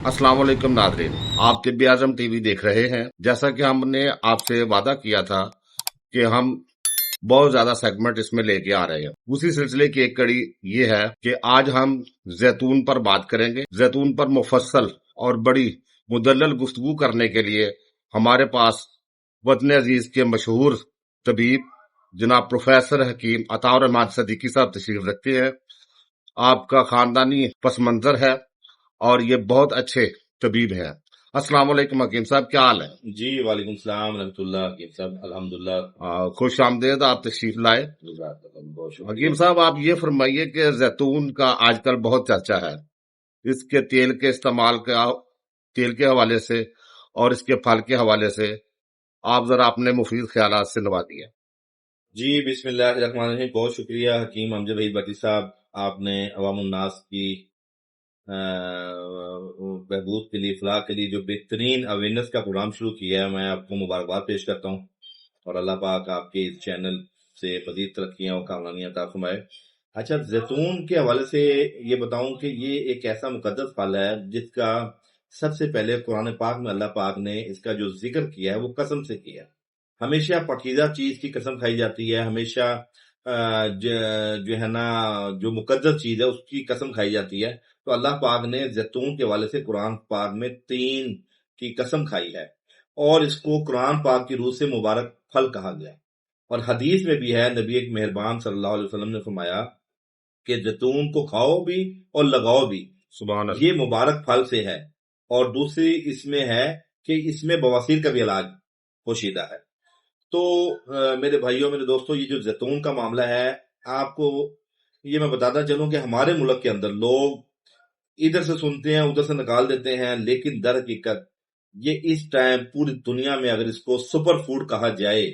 अस्सलाम वालेकुम नादरीन, आप तिब्बी आजम टीवी देख रहे हैं। जैसा कि हमने आपसे वादा किया था कि हम बहुत ज्यादा सेगमेंट इसमें लेके आ रहे हैं, उसी सिलसिले की एक कड़ी ये है कि आज हम जैतून पर बात करेंगे। जैतून पर मुफस्सल और बड़ी मुदल्लल गुफ्तगू करने के लिए हमारे पास वतन अजीज के मशहूर तबीब जनाब प्रोफेसर हकीम अताउर रहमान सदीकी साहब तशरीफ रखते हैं। आपका खानदानी पस मंजर है और ये बहुत अच्छे तबीब हैं। अस्सलाम वालेकुम हकीम साहब, क्या हाल है? जी वालेकुम सलाम रहमतुल्लाह हकीम साहब, अल्हम्दुलिल्लाह। खुश आमदेद, आप तशरीफ लाए। बहुत हकीम शुक्रिया। साहब, आप ये फरमाइए कि जैतून का आजकल बहुत चर्चा है, इसके तेल के इस्तेमाल का, तेल के हवाले से और इसके फल के हवाले से आप जरा अपने मुफीद ख्यालात से नवाजिए। जी बिस्मिल्लाहिर्रहमानिर्रहीम। बहुत शुक्रिया हकीम अमजद भाई बटी साहब, आपने अवामुन्नास की बहबूद के लिए, फलाह के लिए जो बेहतरीन अवेयरनेस का प्रोग्राम शुरू किया है, मैं आपको मुबारकबाद पेश करता हूँ और अल्लाह पाक आपके इस चैनल से मज़ीद तरक्कियाँ और कामयाबियाँ अता फरमाए। अच्छा, जैतून के हवाले से ये बताऊं कि ये एक ऐसा मुकद्दस फल है जिसका सबसे पहले कुरान पाक में अल्लाह पाक ने इसका जो जिक्र किया है वो कसम से किया है। हमेशा पाकीज़ा चीज की कसम खाई जाती है, हमेशा जो है ना, जो मुकद्दस चीज है उसकी कसम खाई जाती है। तो अल्लाह पाक ने जैतून के हवाले से कुरान पाक में 3 की कसम खाई है और इसको कुरान पाक की रूह से मुबारक फल कहा गया है। और हदीस में भी है, नबी एक मेहरबान सल्लल्लाहु अलैहि वसल्लम ने फरमाया कि जैतून को खाओ भी और लगाओ भी, सुभान अल्लाह। ये मुबारक फल से है। और दूसरी इसमें है कि इसमें बवासीर का भी इलाज पोशीदा है। तो मेरे भाइयों, मेरे दोस्तों, ये जो जैतून का मामला है, आपको ये मैं बताता चलूं कि हमारे मुल्क के अंदर लोग इधर से सुनते हैं उधर से निकाल देते हैं, लेकिन दर हकीकत ये इस टाइम पूरी दुनिया में अगर इसको सुपर फूड कहा जाए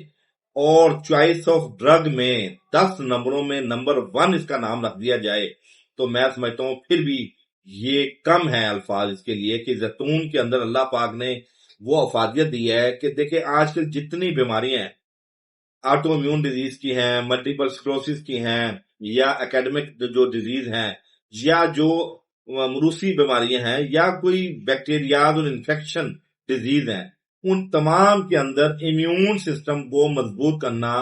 और चॉइस ऑफ ड्रग में 10 नंबरों में नंबर 1 इसका नाम रख दिया जाए, तो मैं समझता हूं फिर भी ये कम है अल्फाज इसके लिए कि जैतून के अंदर अल्लाह पाक ने वो अफादियत दी है कि देखिए आजकल जितनी बीमारियां हैं, ऑटो इम्यून डिजीज की हैं, मल्टीपल स्क्लेरोसिस की हैं, या एकेडमिक जो डिजीज हैं, या जो मरूसी बीमारियां हैं, या कोई बैक्टीरियाज और इन्फेक्शन डिजीज हैं, उन तमाम के अंदर इम्यून सिस्टम को मजबूत करना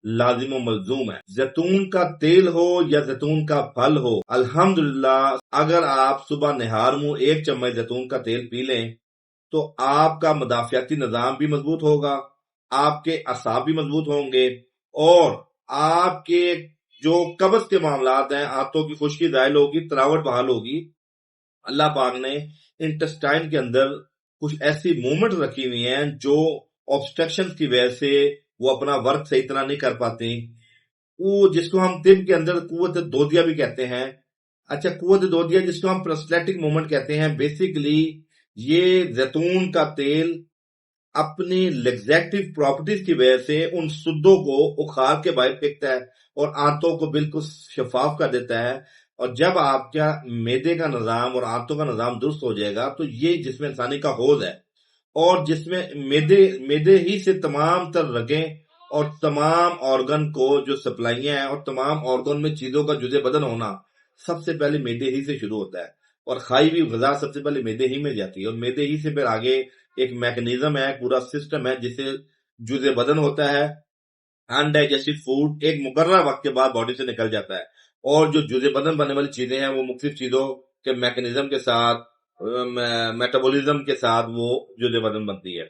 लाजिम व मलजूम है। जैतून का तेल हो या जैतून का फल हो, अल्हम्दुलिल्लाह, अगर आप सुबह निहार मुंह 1 चम्मच जैतून का तेल पी लें तो आपका मदाफियाती निजाम भी मजबूत होगा, आपके असाब भी मजबूत होंगे और आपके जो कब्ज के मामलात हैं, आंतों की खुश्की जायल होगी, तरावट बहाल होगी। अल्लाह पाक ने इंटेस्टाइन के अंदर कुछ ऐसी मूवमेंट रखी हुई हैं जो ऑब्स्ट्रक्शन की वजह से वो अपना वर्क सही तरह नहीं कर पाती, वो जिसको हम तिब के अंदर कुव्वत दोदिया भी कहते हैं। अच्छा, कुव्वत दोदिया जिसको हम प्रोस्टेटिक मूवमेंट कहते हैं, बेसिकली ये जैतून का तेल अपनी लेग्जेटिव प्रॉपर्टीज की वजह से उन सुद्दों को उखाड़ के बाहर फेंकता है और आंतों को बिल्कुल शफाफ कर देता है। और जब आपका मैदे का निजाम और आंतों का निजाम दुरुस्त हो जाएगा तो ये जिस्म इंसानी का हौज है, और जिसमें मैदे मैदे ही से तमाम तर रगें और तमाम ऑर्गन को जो सप्लाइयां हैं और तमाम ऑर्गन में चीजों का जुज़े बदन होना सबसे पहले मैदे ही से शुरू होता है। और खाई हुई गजा सबसे पहले मैदे ही में जाती है और मैदे ही से फिर आगे एक मैकेनिज्म है, पूरा सिस्टम है जिससे जुज़े बदन होता है। अनडाइजेस्टेड फूड एक मुकर्रर वक्त के बाद बॉडी से निकल जाता है और जो जुज़े बदन बनने वाली चीजें हैं वो मुख्तलिफ चीजों के मैकेनिज्म के साथ, मेटाबॉलिज्म के साथ वो जुज़े बदन बनती है।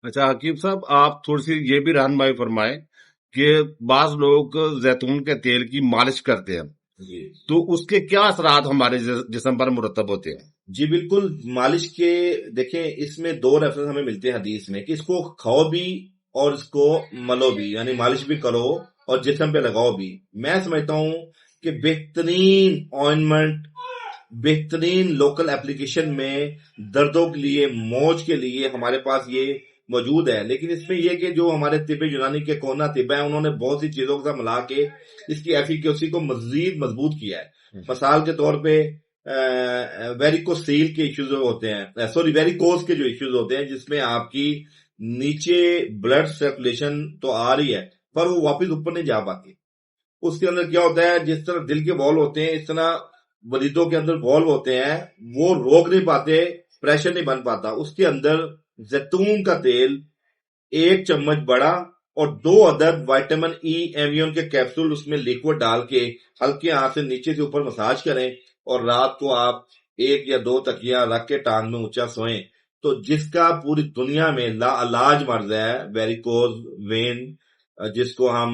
अच्छा हकीम साहब, आप थोड़ी सी ये भी रहनुमाई फरमाएं कि बाज लोग जैतून के तेल की मालिश करते हैं, जी तो उसके क्या असरात हमारे जिस्म पर मुरतब होते हैं? जी बिल्कुल। मालिश के देखें, इसमें 2 रेफरेंस हमें मिलते हैं हदीस में कि इसको खाओ भी और इसको मलो भी, यानी मालिश भी करो और जिस्म पे लगाओ भी। मैं समझता हूं कि बेहतरीन ऑइंटमेंट, बेहतरीन लोकल एप्लीकेशन में दर्दों के लिए, मौज के लिए हमारे पास ये मौजूद है। लेकिन इसमें यह कि जो हमारे तिब यूनानी के कोना तिब है, उन्होंने बहुत सी चीजों के साथ मिला के इसकी एफिकेसी को मजीद मजबूत किया है। मिसाल के तौर पे वेरिकोसील के इश्यूज होते हैं, सॉरी वेरिकोज के जो इश्यूज होते हैं, जिसमें आपकी नीचे ब्लड सर्कुलेशन तो आ रही है पर वो वापस ऊपर नहीं जा पाती। उसके अंदर क्या होता है, जिस तरह दिल के बॉल होते हैं इस तरह मरीजों के अंदर वॉल्व होते हैं वो रोक नहीं पाते, प्रेशर नहीं बन पाता। उसके अंदर जैतून का तेल 1 चम्मच बड़ा और 2 अदद विटामिन ई एवियन के कैप्सूल उसमें लिक्विड डाल के हल्के हाथ से नीचे से ऊपर मसाज करें और रात को आप 1 या 2 तकिया रख के टांग में ऊंचा सोएं। तो जिसका पूरी दुनिया में लाइलाज मर्ज है वेरिकोज वेन, जिसको हम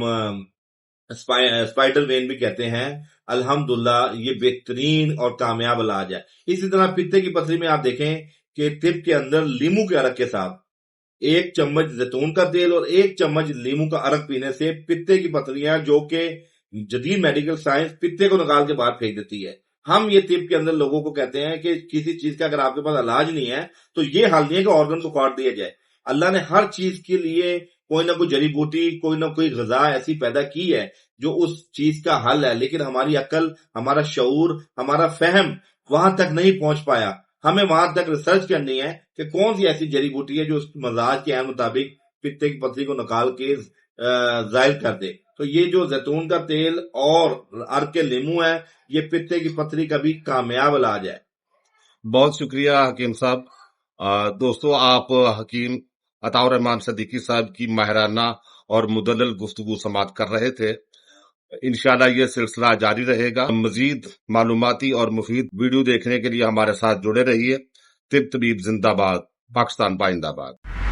स्पाइडर वेन भी कहते हैं, अल्हम्दुलिल्लाह ये बेहतरीन और कामयाब इलाज है। इसी तरह पित्ते की पथरी में आप देखें कि तिब के अंदर लीमू के अरक के साथ 1 चम्मच जैतून का तेल और 1 चम्मच लीमू का अरक पीने से पित्ते की पथरियां, जो कि जदीद मेडिकल साइंस पित्ते को निकाल के बाहर फेंक देती है। हम ये तिब के अंदर लोगों को कहते हैं कि किसी चीज का अगर आपके पास इलाज नहीं है तो ये हाल नहीं है कि ऑर्गन को काट दिया जाए। अल्लाह ने हर चीज के लिए कोई ना कोई जड़ी बूटी, कोई ना कोई ग़िज़ा ऐसी पैदा की है जो उस चीज का हल है, लेकिन हमारी अकल, हमारा शऊर, हमारा फहम वहां तक नहीं पहुंच पाया। हमें वहां तक रिसर्च करनी है कि कौन सी ऐसी जड़ी बूटी है जो उस मजाज के मुताबिक पित्ते की पथरी को निकाल के जाहिर कर दे। तो ये जो जैतून का तेल और अर्क के लीमू है, ये पित्ते की पथरी का भी कामयाब इलाज है। बहुत शुक्रिया हकीम साहब। दोस्तों, आप हकीम अताउर रहमान सदीकी साहब की माहिराना और मुदल्लल गुफ्तगू समात कर रहे थे। इंशाल्लाह ये सिलसिला जारी रहेगा। मजीद मालूमाती और मुफीद वीडियो देखने के लिए हमारे साथ जुड़े रहिए। तिब तबीब जिंदाबाद, पाकिस्तान पाइंदाबाद।